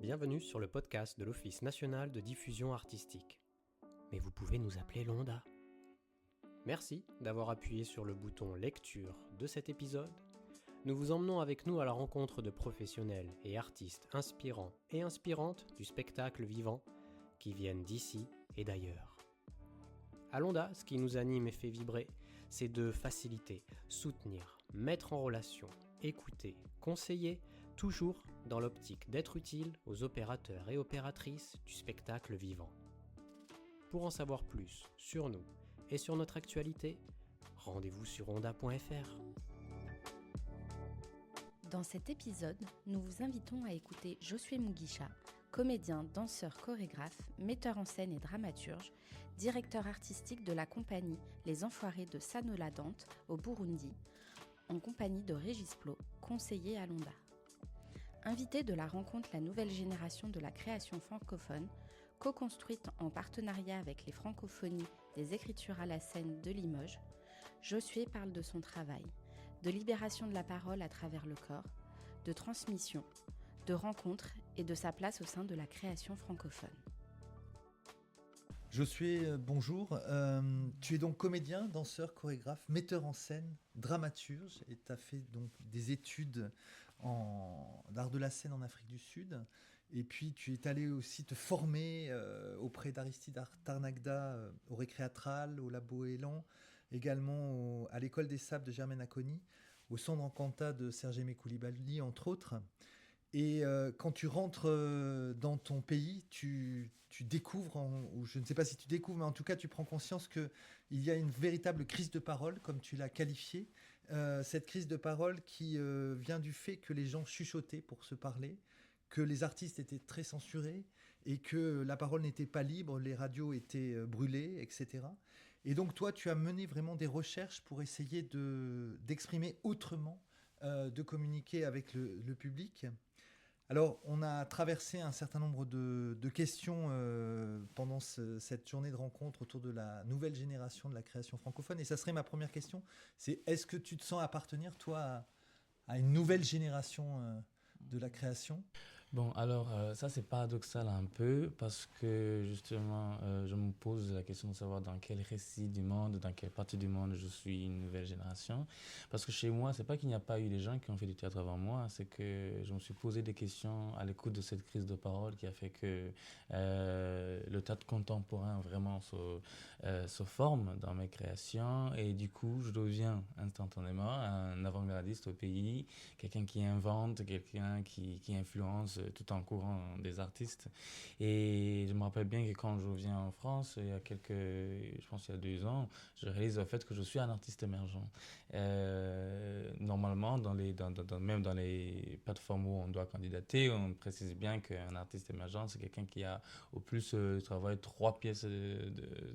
Bienvenue sur le podcast de l'Office national de diffusion artistique. Mais vous pouvez nous appeler Londa. Merci d'avoir appuyé sur le bouton lecture de cet épisode. Nous vous emmenons avec nous à la rencontre de professionnels et artistes inspirants et inspirantes du spectacle vivant qui viennent d'ici et d'ailleurs. À Londa, ce qui nous anime et fait vibrer, c'est de faciliter, soutenir, mettre en relation, écouter, conseiller, toujours dans l'optique d'être utile aux opérateurs et opératrices du spectacle vivant. Pour en savoir plus sur nous et sur notre actualité, rendez-vous sur onda.fr. Dans cet épisode, nous vous invitons à écouter Josué Mugisha, comédien, danseur, chorégraphe, metteur en scène et dramaturge, directeur artistique de la compagnie Les Enfoirés de Sanola Dante au Burundi, en compagnie de Régis Plot, conseiller à Londa. Invité de la rencontre La Nouvelle Génération de la Création Francophone, co-construite en partenariat avec les Francophonies des Écritures à la scène de Limoges, Josué parle de son travail, de libération de la parole à travers le corps, de transmission, de rencontres et de sa place au sein de la création francophone. Josué, bonjour. Tu es donc comédien, danseur, chorégraphe, metteur en scène, dramaturge et tu as fait donc des études d'art de la scène en Afrique du Sud. Et puis tu es allé aussi te former auprès d'Aristide Tarnagda au Récréatral, au Labo Élan, également à l'École des Sables de Germaine Acogny, au Centre Encanta de Serge Aimé Coulibaly, entre autres. Et quand tu rentres dans ton pays, tu découvres, ou je ne sais pas si tu découvres, mais en tout cas tu prends conscience qu'il y a une véritable crise de parole, comme tu l'as qualifiée. Cette crise de parole qui vient du fait que les gens chuchotaient pour se parler, que les artistes étaient très censurés et que la parole n'était pas libre, les radios étaient brûlées, etc. Et donc toi, tu as mené vraiment des recherches pour essayer d'exprimer autrement, de communiquer avec le public. Alors, on a traversé un certain nombre de questions pendant cette journée de rencontre autour de la nouvelle génération de la création francophone. Et ça serait ma première question, c'est est-ce que tu te sens appartenir, toi, à une nouvelle génération de la création ? Bon, alors ça c'est paradoxal un peu parce que justement je me pose la question de savoir dans quel récit du monde, dans quelle partie du monde je suis une nouvelle génération. Parce que chez moi, c'est pas qu'il n'y a pas eu des gens qui ont fait du théâtre avant moi, c'est que je me suis posé des questions à l'écoute de cette crise de parole qui a fait que le théâtre contemporain vraiment se forme dans mes créations et du coup je deviens instantanément un avant-gardiste au pays, quelqu'un qui invente, quelqu'un qui influence tout en courant des artistes. Et je me rappelle bien que quand je viens en France, il y a je pense il y a 2 ans, je réalise au fait que je suis un artiste émergent. Normalement, même dans les plateformes où on doit candidater, on précise bien qu'un artiste émergent, c'est quelqu'un qui a au plus travaillé 3 pièces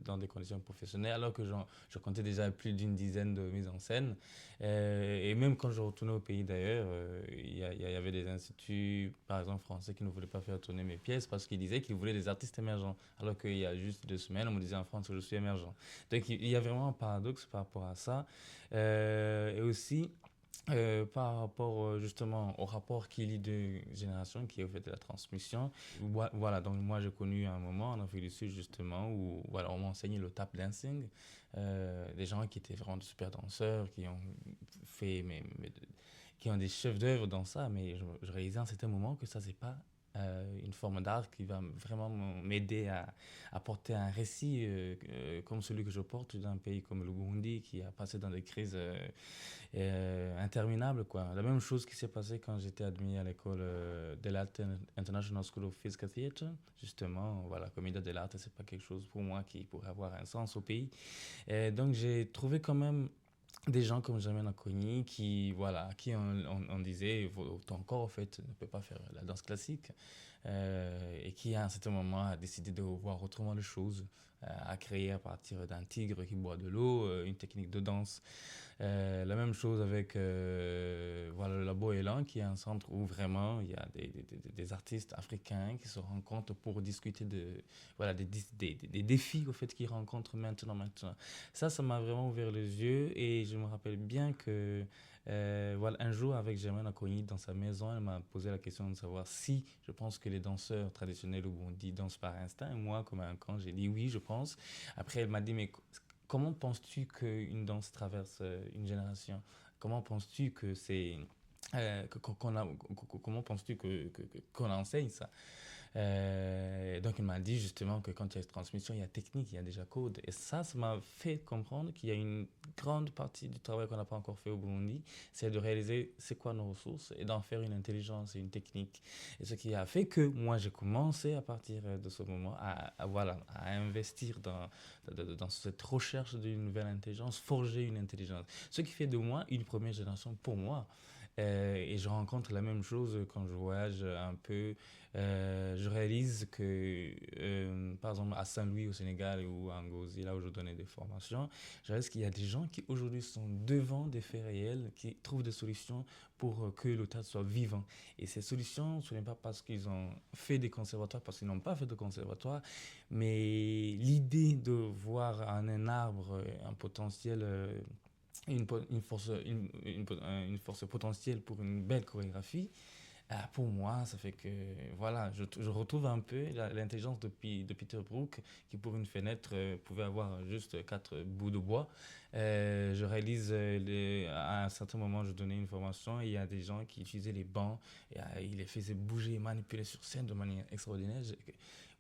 dans des conditions professionnelles, alors que je comptais déjà plus d'une dizaine de mises en scène. Et même quand je retournais au pays d'ailleurs, il y avait des instituts, par exemple français, qui ne voulaient pas faire tourner mes pièces parce qu'ils disaient qu'ils voulaient des artistes émergents. Alors qu'il y a juste 2 semaines, on me disait en France que je suis émergent. Donc il y a vraiment un paradoxe par rapport à ça. Et aussi, par rapport justement au rapport qu'il y a de génération qui est au fait de la transmission. Voilà, donc moi j'ai connu un moment en Afrique du Sud justement où voilà, on m'a enseigné le tap dancing, des gens qui étaient vraiment de super danseurs, qui ont fait qui ont des chefs d'œuvre dans ça, mais je réalisais à un certain moment que ça c'est pas une forme d'art qui va vraiment m'aider à porter un récit comme celui que je porte d'un pays comme le Burundi qui a passé dans des crises interminables, quoi. La même chose qui s'est passée quand j'étais admis à l'école de l'Art International School of Physical Theatre. Justement, voilà, comédie de l'art, c'est pas quelque chose pour moi qui pourrait avoir un sens au pays. Et donc j'ai trouvé quand même des gens comme Germaine Acogny qui on disait ton corps en fait ne peut pas faire la danse classique et qui à un certain moment a décidé de voir autrement les choses, a créé à partir d'un tigre qui boit de l'eau une technique de danse. La même chose avec le Labo Élan qui est un centre où vraiment il y a des artistes africains qui se rencontrent pour discuter des défis au fait qu'ils rencontrent maintenant. Ça m'a vraiment ouvert les yeux et je me rappelle bien que Voilà, un jour, avec Germaine Acogny dans sa maison, elle m'a posé la question de savoir si je pense que les danseurs traditionnels au Burundi dansent par instinct. Et moi, comme un con, j'ai dit oui, je pense. Après, elle m'a dit, mais comment penses-tu qu'une danse traverse une génération? Comment penses-tu que c'est... comment penses-tu qu'on enseigne ça? Donc, il m'a dit justement que quand il y a transmission, il y a technique, il y a déjà code. Et ça m'a fait comprendre qu'il y a une grande partie du travail qu'on n'a pas encore fait au Burundi, c'est de réaliser c'est quoi nos ressources et d'en faire une intelligence et une technique. Et ce qui a fait que moi, j'ai commencé à partir de ce moment voilà, à investir dans cette recherche d'une nouvelle intelligence, forger une intelligence. Ce qui fait de moi une première génération pour moi. Et je rencontre la même chose quand je voyage un peu. Je réalise que, par exemple, à Saint-Louis au Sénégal ou à Ngozi, là où je donnais des formations, je réalise qu'il y a des gens qui aujourd'hui sont devant des faits réels, qui trouvent des solutions pour que le théâtre soit vivant. Et ces solutions, ce n'est pas parce qu'ils ont fait des conservatoires, parce qu'ils n'ont pas fait de conservatoire, mais l'idée de voir en un arbre un potentiel... une force potentielle pour une belle chorégraphie, pour moi, ça fait que voilà, je retrouve un peu l'intelligence de Peter Brook qui, pour une fenêtre, pouvait avoir juste 4 bouts de bois. Je réalise, à un certain moment, je donnais une formation et il y a des gens qui utilisaient les bancs et ils les faisaient bouger et manipuler sur scène de manière extraordinaire.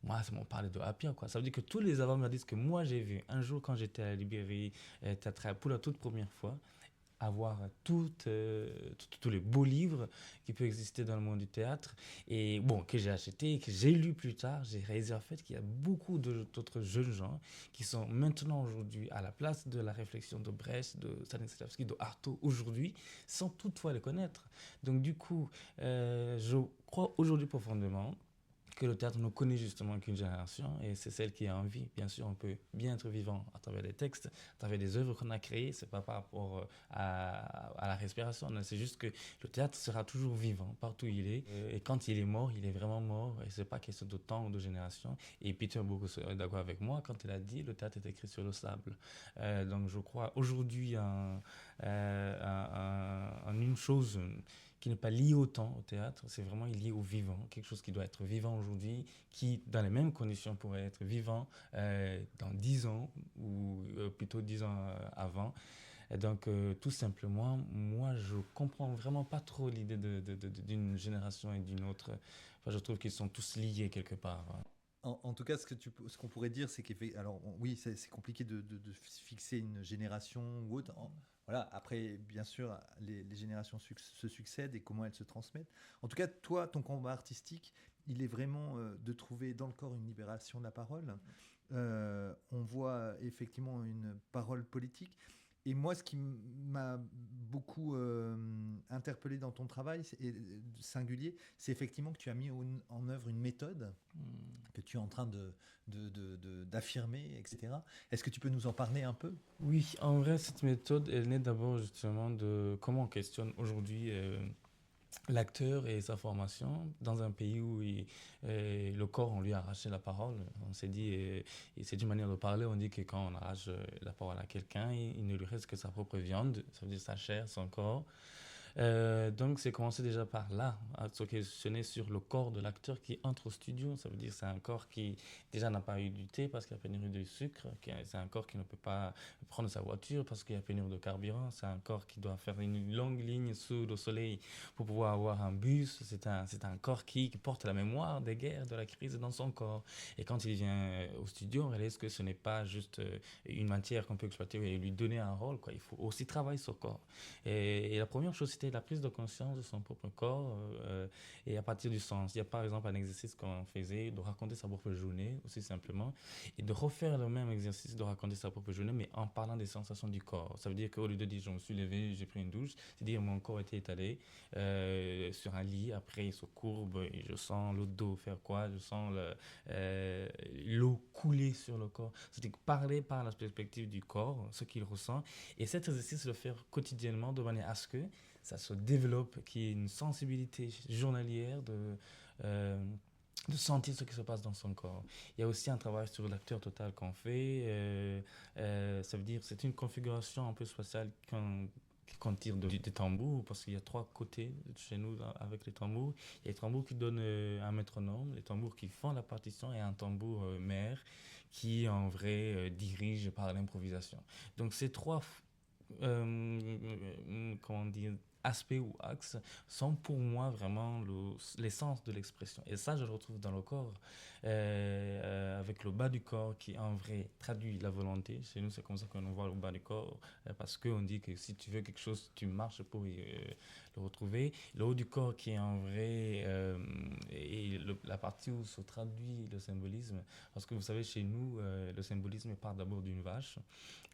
Moi, ça m'a parlé de Apia, quoi. Ça veut dire que tous les avant-gardistes que moi j'ai vus un jour quand j'étais à la librairie théâtrale pour la toute première fois, avoir tous les beaux livres qui peuvent exister dans le monde du théâtre et bon, que j'ai acheté et que j'ai lu plus tard, j'ai réalisé en fait qu'il y a beaucoup d'autres jeunes gens qui sont maintenant aujourd'hui à la place de la réflexion de Brecht, de Stanislavski, de Artaud aujourd'hui, sans toutefois les connaître. Donc du coup, je crois aujourd'hui profondément que le théâtre ne connaît justement qu'une génération et c'est celle qui a envie. Bien sûr, on peut bien être vivant à travers des textes, à travers des œuvres qu'on a créées. C'est pas par rapport à la respiration, non, c'est juste que le théâtre sera toujours vivant partout où il est. Et quand il est mort, il est vraiment mort. Et c'est pas question de temps ou de génération. Et Peter Brook est d'accord avec moi quand il a dit le théâtre est écrit sur le sable. Donc je crois aujourd'hui en une chose qui n'est pas lié au temps, au théâtre, c'est vraiment lié au vivant, quelque chose qui doit être vivant aujourd'hui, qui, dans les mêmes conditions, pourrait être vivant dans 10 ans, ou plutôt 10 ans avant. Et donc, tout simplement, moi, je comprends vraiment pas trop l'idée d'une génération et d'une autre. Enfin, je trouve qu'ils sont tous liés quelque part. En tout cas, ce qu'on pourrait dire, c'est oui, c'est compliqué de fixer une génération ou autre. Voilà. Après, bien sûr, les générations se succèdent et comment elles se transmettent. En tout cas, toi, ton combat artistique, il est vraiment de trouver dans le corps une libération de la parole. On voit effectivement une parole politique. Et moi, ce qui m'a beaucoup interpellé dans ton travail, et singulier, c'est effectivement que tu as mis en œuvre une méthode que tu es en train d'affirmer, etc. Est-ce que tu peux nous en parler un peu ? Oui, en vrai, cette méthode, elle naît d'abord justement de comment on questionne aujourd'hui l'acteur et sa formation dans un pays où le corps, on lui a arraché la parole. On s'est dit, et c'est une manière de parler, on dit que quand on arrache la parole à quelqu'un, il ne lui reste que sa propre viande, ça veut dire sa chair, son corps. Donc c'est commencé déjà par là, à se questionner sur le corps de l'acteur qui entre au studio. Ça veut dire que c'est un corps qui déjà n'a pas eu du thé parce qu'il y a pénurie de sucre, c'est un corps qui ne peut pas prendre sa voiture parce qu'il y a pénurie de carburant, c'est un corps qui doit faire une longue ligne sous le soleil pour pouvoir avoir un bus, c'est un corps qui porte la mémoire des guerres, de la crise dans son corps. Et quand il vient au studio, on réalise que ce n'est pas juste une matière qu'on peut exploiter et lui donner un rôle, quoi. Il faut aussi travailler son corps. Et la première chose, c'était la prise de conscience de son propre corps et à partir du sens. Il y a par exemple un exercice qu'on faisait de raconter sa propre journée, aussi simplement, et de refaire le même exercice de raconter sa propre journée, mais en parlant des sensations du corps. Ça veut dire qu'au lieu de dire je me suis levé, j'ai pris une douche, c'est-à-dire mon corps était étalé sur un lit, après il se courbe et je sens le dos faire quoi, je sens l'eau couler sur le corps. C'est-à-dire parler par la perspective du corps, ce qu'il ressent, et cet exercice le faire quotidiennement de manière à ce que ça se développe, qu'il y ait une sensibilité journalière de sentir ce qui se passe dans son corps. Il y a aussi un travail sur l'acteur total qu'on fait. Ça veut dire c'est une configuration un peu spatiale qu'on tire des tambours, parce qu'il y a 3 côtés chez nous avec les tambours. Il y a les tambours qui donnent un métronome, les tambours qui font la partition et un tambour mère qui en vrai dirige par l'improvisation. Donc ces 3 comment dire, aspects ou axes sont pour moi vraiment l'essence de l'expression. Et ça, je le retrouve dans le corps, avec le bas du corps qui en vrai traduit la volonté. Chez nous, c'est comme ça qu'on voit le bas du corps, parce qu'on dit que si tu veux quelque chose, tu marches pour le retrouver. Le haut du corps qui est en vrai la partie où se traduit le symbolisme. Parce que vous savez, chez nous, le symbolisme part d'abord d'une vache.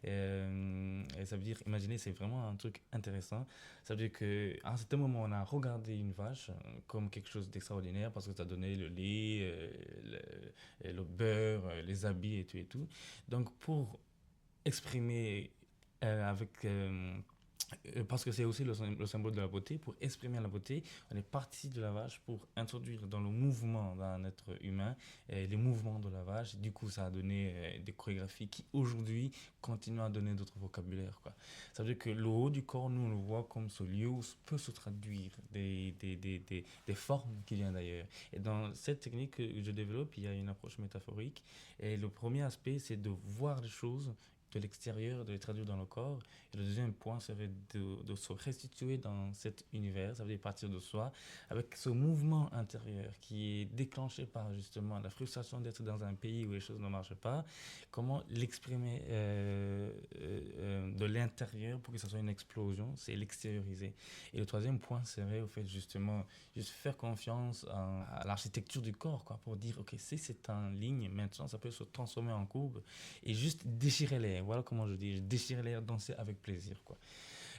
Et ça veut dire, imaginez, c'est vraiment un truc intéressant. Ça veut dire qu'à un certain moment, on a regardé une vache comme quelque chose d'extraordinaire parce que ça donnait le lait, le beurre, les habits et tout et tout. Donc, pour exprimer avec... parce que c'est aussi le symbole de la beauté. Pour exprimer la beauté, on est parti de la vache pour introduire dans le mouvement d'un être humain les mouvements de la vache. Du coup, ça a donné des chorégraphies qui, aujourd'hui, continuent à donner d'autres vocabulaires, quoi. Ça veut dire que le haut du corps, nous, on le voit comme ce lieu où peut se traduire des formes qui viennent d'ailleurs. Et dans cette technique que je développe, il y a une approche métaphorique. Et le premier aspect, c'est de voir les choses de l'extérieur, de les traduire dans le corps. Et le deuxième point serait de se restituer dans cet univers, ça veut dire partir de soi, avec ce mouvement intérieur qui est déclenché par justement la frustration d'être dans un pays où les choses ne marchent pas. Comment l'exprimer de l'intérieur pour que ça soit une explosion, c'est l'extérioriser. Et le troisième point serait au fait justement juste faire confiance à l'architecture du corps, quoi, pour dire ok, si c'est en ligne, maintenant ça peut se transformer en courbe et juste déchirer l'air. Voilà comment je dis, déchirer l'air, danser avec plaisir, quoi.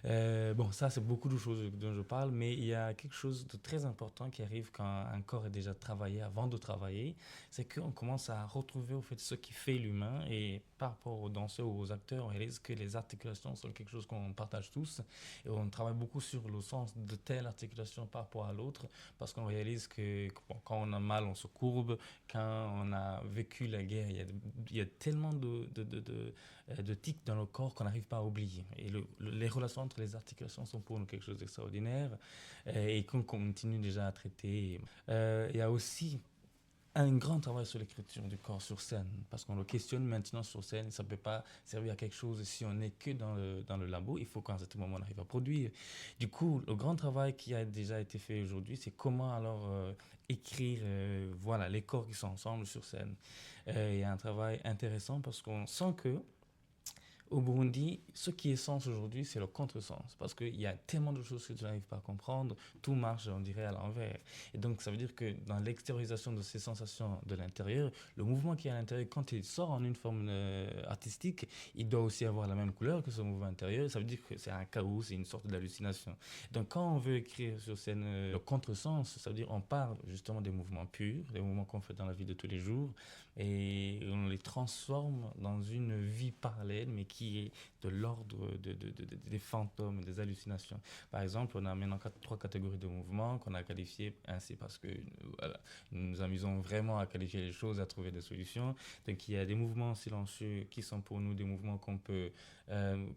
Bon, ça, c'est beaucoup de choses dont je parle, mais il y a quelque chose de très important qui arrive quand un corps est déjà travaillé, avant de travailler, c'est qu'on commence à retrouver au fait ce qui fait l'humain, et par rapport aux danseurs ou aux acteurs, on réalise que les articulations sont quelque chose qu'on partage tous, et on travaille beaucoup sur le sens de telle articulation par rapport à l'autre, parce qu'on réalise que bon, quand on a mal, on se courbe, quand on a vécu la guerre, il y a tellement de tics dans le corps qu'on n'arrive pas à oublier. Et les relations entre les articulations sont pour nous quelque chose d'extraordinaire et qu'on continue déjà à traiter. Il y a aussi un grand travail sur l'écriture du corps sur scène, parce qu'on le questionne maintenant sur scène, ça ne peut pas servir à quelque chose si on n'est que dans le labo, il faut qu'à un certain moment on arrive à produire. Du coup, le grand travail qui a déjà été fait aujourd'hui, c'est comment alors écrire voilà, les corps qui sont ensemble sur scène. Il y a un travail intéressant parce qu'on sent que au Burundi, ce qui est sens aujourd'hui, c'est le contresens. Parce qu'il y a tellement de choses que tu n'arrives pas à comprendre. Tout marche, on dirait, à l'envers. Et donc, ça veut dire que dans l'extériorisation de ces sensations de l'intérieur, le mouvement qui est à l'intérieur, quand il sort en une forme artistique, il doit aussi avoir la même couleur que ce mouvement intérieur. Ça veut dire que c'est un chaos, c'est une sorte d'hallucination. Donc, quand on veut écrire sur scène le contresens, ça veut dire on parle justement des mouvements purs, des mouvements qu'on fait dans la vie de tous les jours, et on les transforme dans une vie parallèle, mais qui est de l'ordre des fantômes, des hallucinations. Par exemple, on a maintenant 3 catégories de mouvements qu'on a qualifiées ainsi parce que voilà, nous nous amusons vraiment à qualifier les choses, à trouver des solutions. Donc il y a des mouvements silencieux qui sont pour nous des mouvements qu'on peut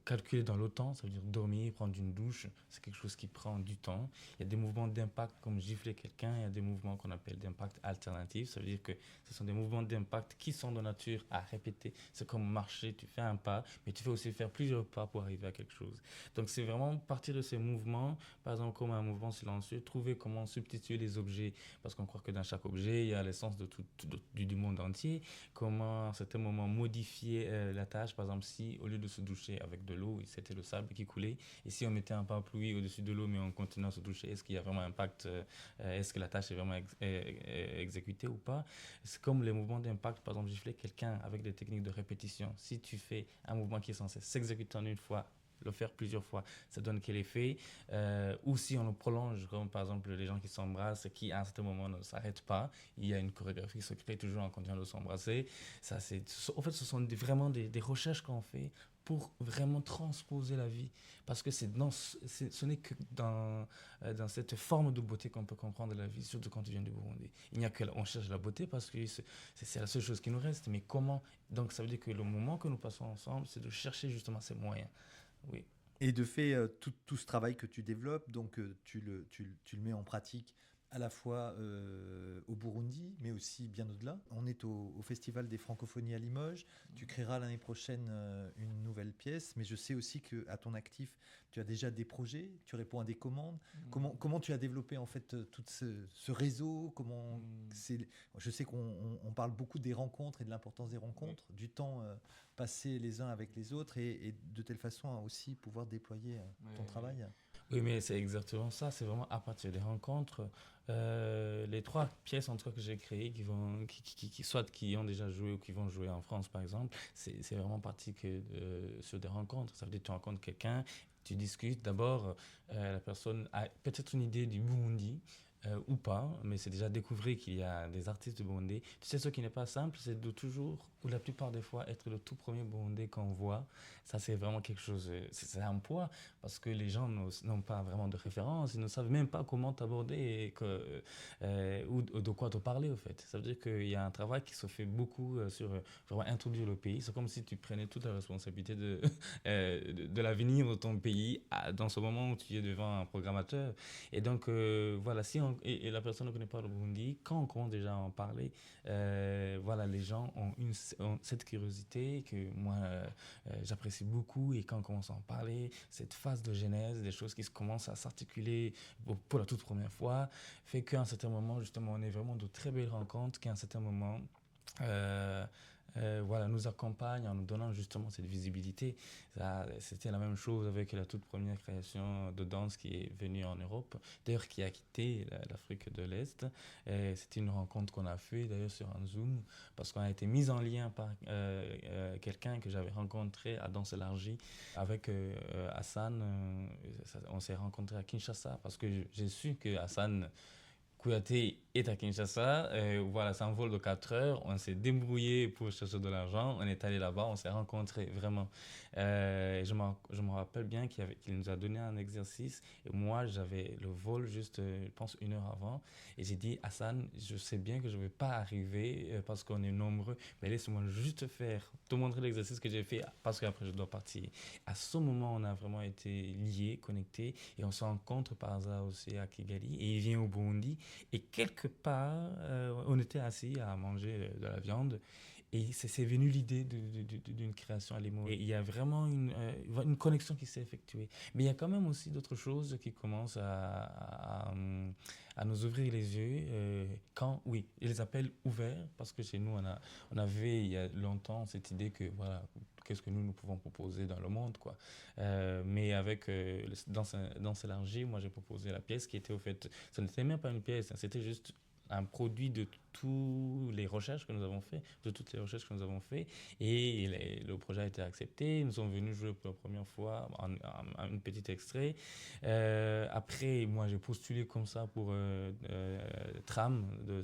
calculer dans le temps, ça veut dire dormir, prendre une douche, c'est quelque chose qui prend du temps. Il y a des mouvements d'impact comme gifler quelqu'un, il y a des mouvements qu'on appelle d'impact alternatif, ça veut dire que ce sont des mouvements d'impact qui sont de nature à répéter. C'est comme marcher, tu fais un pas, mais tu fais aussi faire plusieurs pas pour arriver à quelque chose. Donc c'est vraiment partir de ces mouvements, par exemple comme un mouvement silencieux, trouver comment substituer les objets, parce qu'on croit que dans chaque objet, il y a l'essence du monde entier, comment à un certain moment modifier la tâche, par exemple si au lieu de se doucher avec de l'eau, c'était le sable qui coulait, et si on mettait un parapluie au-dessus de l'eau, mais on continue à se doucher, est-ce qu'il y a vraiment un impact, est-ce que la tâche est vraiment exécutée ou pas? C'est comme les mouvements d'impact, par exemple gifler quelqu'un avec des techniques de répétition. Si tu fais un mouvement qui est censé s'exécuter en une fois, le faire plusieurs fois, ça donne quel effet? Ou si on le prolonge, comme par exemple les gens qui s'embrassent et qui à un certain moment ne s'arrêtent pas, il y a une chorégraphie qui se crée toujours en continuant de s'embrasser. Ça, en fait, ce sont vraiment des recherches qu'on fait pour vraiment transposer la vie, parce que ce n'est que dans cette forme de beauté qu'on peut comprendre la vie, surtout quand tu viens du Burundi. Il n'y a que on cherche la beauté parce que c'est la seule chose qui nous reste, mais comment? Donc ça veut dire que le moment que nous passons ensemble, c'est de chercher justement ces moyens. Oui. Et de fait, tout ce travail que tu développes, donc tu le mets en pratique à la fois au Burundi, mais aussi bien au-delà. On est au Festival des Francophonies à Limoges. Tu créeras l'année prochaine une nouvelle pièce, mais je sais aussi qu'à ton actif, tu as déjà des projets, tu réponds à des commandes. Comment tu as développé en fait tout ce réseau? Je sais qu'on parle beaucoup des rencontres et de l'importance des rencontres, du temps passé les uns avec les autres, et de telle façon à aussi pouvoir déployer ton travail. Oui, mais c'est exactement ça. C'est vraiment à partir des rencontres. Les 3 pièces en tout cas que j'ai créées soit qui ont déjà joué ou qui vont jouer en France par exemple, c'est vraiment parti sur des rencontres. Ça veut dire que tu rencontres quelqu'un, tu discutes. D'abord, la personne a peut-être une idée du Burundi. Ou pas, mais c'est déjà découvrir qu'il y a des artistes de Burundais. Tu sais, ce qui n'est pas simple, c'est de toujours, ou la plupart des fois, être le tout premier Burundais qu'on voit. Ça, c'est vraiment quelque chose, c'est un poids, parce que les gens n'ont pas vraiment de référence, ils ne savent même pas comment t'aborder ou de quoi te parler, au fait. Ça veut dire qu'il y a un travail qui se fait beaucoup sur vraiment introduire le pays. C'est comme si tu prenais toute la responsabilité de l'avenir de ton pays dans ce moment où tu es devant un programmateur. Et donc, voilà, et la personne ne connaît pas le Burundi, quand on commence déjà à en parler, voilà, les gens ont cette curiosité que moi, j'apprécie beaucoup. Et quand on commence à en parler, cette phase de genèse, des choses qui commencent à s'articuler pour la toute première fois, fait qu'à un certain moment, justement, on est vraiment de très belles rencontres, qu'à un certain moment... voilà, nous accompagne en nous donnant justement cette visibilité. C'était la même chose avec la toute première création de danse qui est venue en Europe, d'ailleurs qui a quitté l'Afrique de l'Est. C'était une rencontre qu'on a fait d'ailleurs sur un Zoom, parce qu'on a été mis en lien par quelqu'un que j'avais rencontré à Danse élargie avec Hassan. On s'est rencontré à Kinshasa parce que j'ai su que Hassan Kouyaté est à Kinshasa. Voilà, c'est un vol de 4 heures. On s'est débrouillé pour chercher de l'argent. On est allé là-bas, on s'est rencontrés vraiment. Je me rappelle bien qu'il nous a donné un exercice. Et moi, j'avais le vol juste, je pense, 1 heure avant. Et j'ai dit, Hassan, je sais bien que je ne vais pas arriver parce qu'on est nombreux, mais laisse-moi juste te montrer l'exercice que j'ai fait parce qu'après, je dois partir. À ce moment, on a vraiment été liés, connectés. Et on se rencontre par hasard aussi à Kigali. Et il vient au Burundi. Et quelque part, on était assis à manger de la viande et c'est venu l'idée d'une création à Limoges. Et il y a vraiment une connexion qui s'est effectuée. Mais il y a quand même aussi d'autres choses qui commencent à nous ouvrir les yeux. Oui, ils les appellent ouverts parce que chez nous, on avait il y a longtemps cette idée que voilà, qu'est-ce que nous pouvons proposer dans le monde, quoi. Mais avec Danse élargie, moi j'ai proposé la pièce qui était au fait, ça n'était même pas une pièce, hein, c'était juste un produit de toutes les recherches que nous avons fait, et le projet a été accepté. Nous sommes venus jouer pour la première fois un petit extrait. Après, moi j'ai postulé comme ça pour Tram de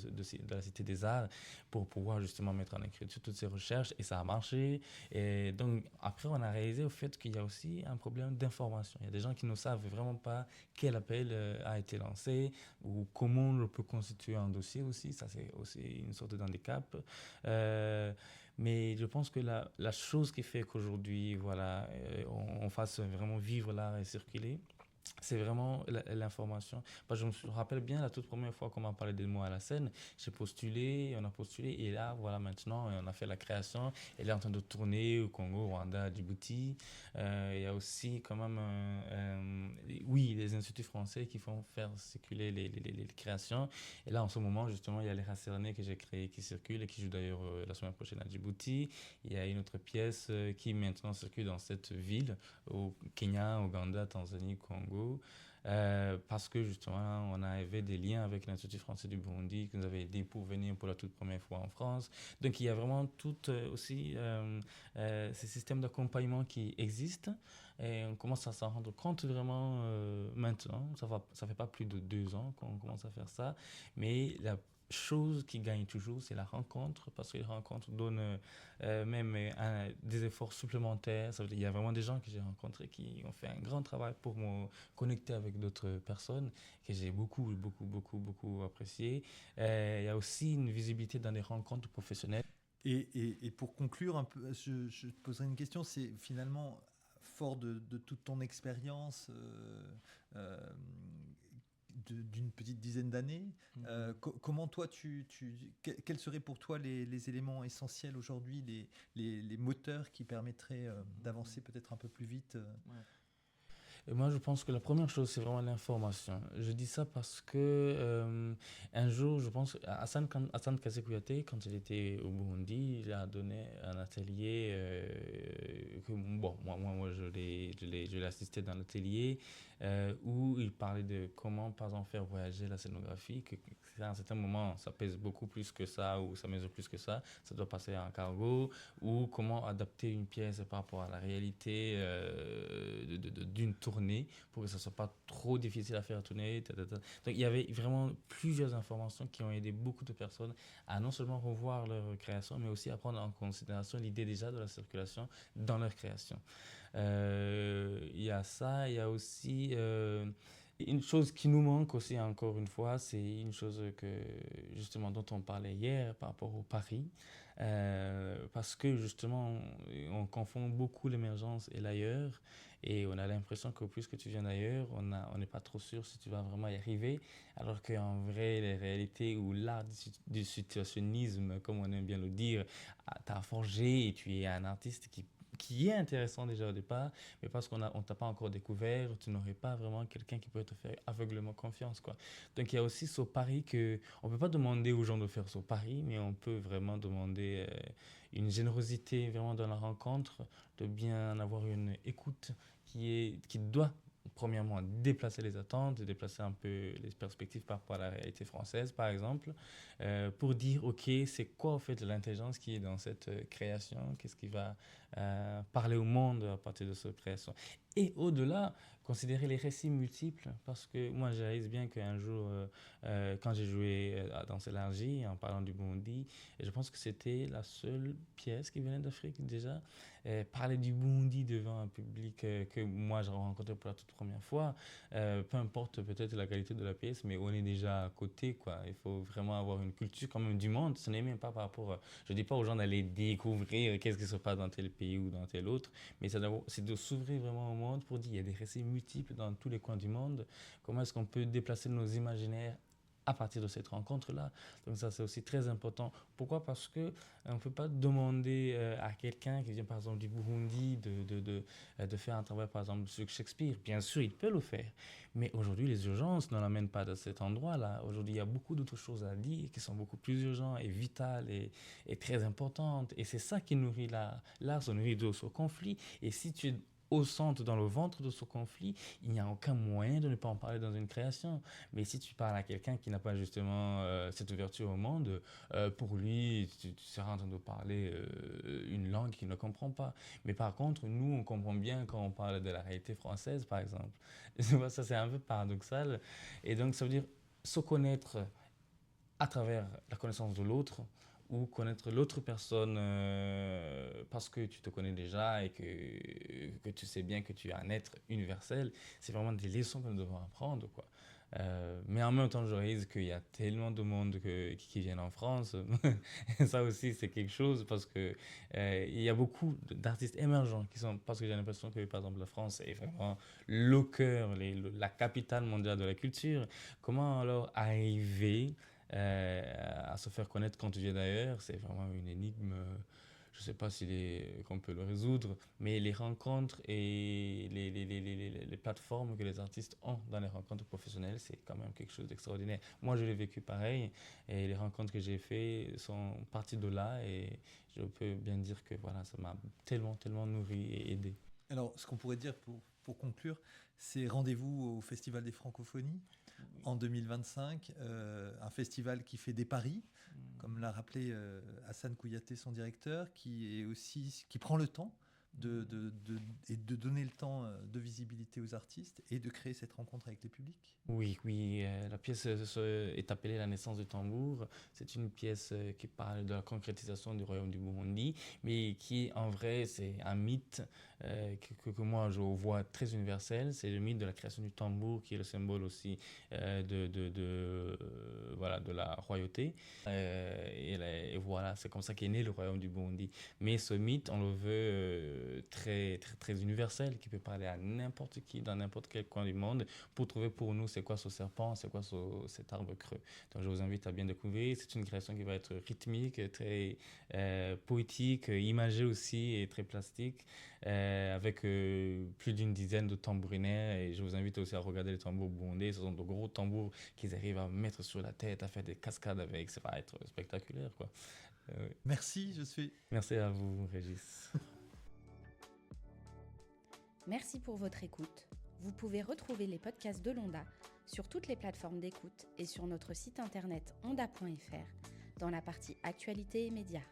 la Cité des Arts pour pouvoir justement mettre en écriture toutes ces recherches, et ça a marché. Et donc après, on a réalisé au fait qu'il y a aussi un problème d'information. Il y a des gens qui ne savent vraiment pas quel appel a été lancé ou comment on peut constituer un dossier aussi. Ça, c'est aussi une sorte d'handicap. Mais je pense que la chose qui fait qu'aujourd'hui, voilà, on fasse vraiment vivre l'art et circuler, c'est vraiment l'information. Je me rappelle bien la toute première fois qu'on m'a parlé de moi à la scène, on a postulé, et là, voilà, maintenant, on a fait la création. Elle est en train de tourner au Congo, Rwanda, Djibouti. Il y a aussi quand même, les instituts français qui font faire circuler les créations. Et là, en ce moment, justement, il y a les Racernés que j'ai créés qui circulent et qui jouent d'ailleurs la semaine prochaine à Djibouti. Il y a une autre pièce qui maintenant circule dans cette ville, au Kenya, Ouganda, Tanzanie, Congo. Parce que justement, on avait des liens avec l'Institut français du Burundi qui nous avait aidé pour venir pour la toute première fois en France. Donc il y a vraiment tout aussi ces systèmes d'accompagnement qui existent, et on commence à s'en rendre compte vraiment maintenant. Ça fait pas plus de 2 ans qu'on commence à faire ça, mais la chose qui gagne toujours, c'est la rencontre, parce que les rencontres donnent même des efforts supplémentaires. Ça veut dire, il y a vraiment des gens que j'ai rencontrés qui ont fait un grand travail pour me connecter avec d'autres personnes que j'ai beaucoup apprécié. Il y a aussi une visibilité dans les rencontres professionnelles. Et pour conclure un peu, je te poserai une question, c'est finalement, fort de toute ton expérience d'une petite dizaine d'années. Comment toi, quels seraient pour toi les éléments essentiels aujourd'hui, les moteurs qui permettraient d'avancer peut-être un peu plus vite Et moi, je pense que la première chose, c'est vraiment l'information. Je dis ça parce que un jour, je pense, Hassan Kassé Kouyaté, quand il était au Burundi, il a donné un atelier que, bon, moi je l'ai assisté dans l'atelier où il parlait de comment, par exemple, faire voyager la scénographie, que à un certain moment, ça pèse beaucoup plus que ça ou ça mesure plus que ça doit passer en cargo, ou comment adapter une pièce par rapport à la réalité d'une tournée pour que ça soit pas trop difficile à faire tourner. Donc il y avait vraiment plusieurs informations qui ont aidé beaucoup de personnes à non seulement revoir leur création, mais aussi à prendre en considération l'idée déjà de la circulation dans leur création. Il y a ça, il y a aussi une chose qui nous manque aussi, encore une fois, c'est une chose que, justement, dont on parlait hier par rapport au Paris. Parce que justement, on confond beaucoup l'émergence et l'ailleurs, et on a l'impression que puisque tu viens d'ailleurs, on n'est pas trop sûr si tu vas vraiment y arriver, alors qu'en vrai, les réalités ou l'art du situationnisme, comme on aime bien le dire, t'a forgé et tu es un artiste qui est intéressant déjà au départ, mais parce qu'on t'a pas encore découvert, tu n'aurais pas vraiment quelqu'un qui pourrait te faire aveuglément confiance, quoi. Donc il y a aussi ce pari que on peut pas demander aux gens de faire ce pari, mais on peut vraiment demander une générosité vraiment dans la rencontre, de bien avoir une écoute qui doit premièrement déplacer les attentes, déplacer un peu les perspectives par rapport à la réalité française, par exemple, pour dire, OK, c'est quoi en fait l'intelligence qui est dans cette création, qu'est-ce qui va parler au monde à partir de cette création. Et au-delà, considérer les récits multiples, parce que moi, je réalise bien qu'un jour, quand j'ai joué dans Élargie, en parlant du Burundi, et je pense que c'était la seule pièce qui venait d'Afrique déjà, parler du Burundi devant un public que moi, j'ai rencontré pour la toute première fois, peu importe peut-être la qualité de la pièce, mais on est déjà à côté, quoi. Il faut vraiment avoir une culture quand même du monde. Ce n'est même pas par rapport, je dis pas aux gens d'aller découvrir qu'est-ce qui se passe dans tel pays ou dans tel autre, mais c'est de s'ouvrir vraiment au monde pour dire il y a des récits multiples dans tous les coins du monde. Comment est-ce qu'on peut déplacer nos imaginaires à partir de cette rencontre-là. Donc ça, c'est aussi très important. Pourquoi? Parce que on ne peut pas demander à quelqu'un qui vient par exemple du Burundi de faire un travail par exemple sur Shakespeare. Bien sûr, il peut le faire. Mais aujourd'hui, les urgences ne l'amènent pas à cet endroit-là. Aujourd'hui, il y a beaucoup d'autres choses à dire qui sont beaucoup plus urgentes et vitales et très importantes. Et c'est ça qui nourrit l'art. L'art se nourrit de ce conflit. Et si tu es au centre, dans le ventre de ce conflit, il n'y a aucun moyen de ne pas en parler dans une création. Mais si tu parles à quelqu'un qui n'a pas justement cette ouverture au monde, pour lui, tu seras en train de parler une langue qu'il ne comprend pas. Mais par contre, nous, on comprend bien quand on parle de la réalité française, par exemple. Ça, c'est un peu paradoxal. Et donc, ça veut dire se connaître à travers la connaissance de l'autre, ou connaître l'autre personne parce que tu te connais déjà et que tu sais bien que tu es un être universel. C'est vraiment des leçons que nous devons apprendre, quoi. Mais en même temps, je réalise qu'il y a tellement de monde qui viennent en France. Ça aussi, c'est quelque chose parce que il y a beaucoup d'artistes émergents qui sont, parce que j'ai l'impression que, par exemple, la France est vraiment le cœur, la capitale mondiale de la culture. Comment alors arriver à se faire connaître quand tu viens d'ailleurs? C'est vraiment une énigme. Je ne sais pas qu'on peut le résoudre, mais les rencontres et les plateformes que les artistes ont dans les rencontres professionnelles, c'est quand même quelque chose d'extraordinaire. Moi, je l'ai vécu pareil, et les rencontres que j'ai faites sont parties de là, et je peux bien dire que voilà, ça m'a tellement, tellement nourri et aidé. Alors, ce qu'on pourrait dire pour conclure, c'est rendez-vous au Festival des Francophonies en 2025, un festival qui fait des paris, comme l'a rappelé Hassan Kouyaté, son directeur, qui prend le temps de donner le temps de visibilité aux artistes et de créer cette rencontre avec les publics. Oui, la pièce est appelée La naissance du tambour. C'est une pièce qui parle de la concrétisation du royaume du Burundi, mais qui en vrai c'est un mythe que moi je vois très universel. C'est le mythe de la création du tambour qui est le symbole aussi voilà, de la royauté. Et voilà, c'est comme ça qu'est né le royaume du Burundi. Mais ce mythe, on le veut très, très, très universel, qui peut parler à n'importe qui, dans n'importe quel coin du monde, pour trouver pour nous c'est quoi ce serpent, c'est quoi cet arbre creux. Donc je vous invite à bien découvrir. C'est une création qui va être rythmique, très poétique, imagée aussi et très plastique, avec plus d'une dizaine de tambourinets. Et je vous invite aussi à regarder les tambours burundais. Ce sont de gros tambours qu'ils arrivent à mettre sur la tête, à faire des cascades avec. Ça va être spectaculaire, quoi. Merci, je suis. Merci à vous, Régis. Merci pour votre écoute. Vous pouvez retrouver les podcasts de l'Onda sur toutes les plateformes d'écoute et sur notre site internet onda.fr dans la partie Actualité et médias.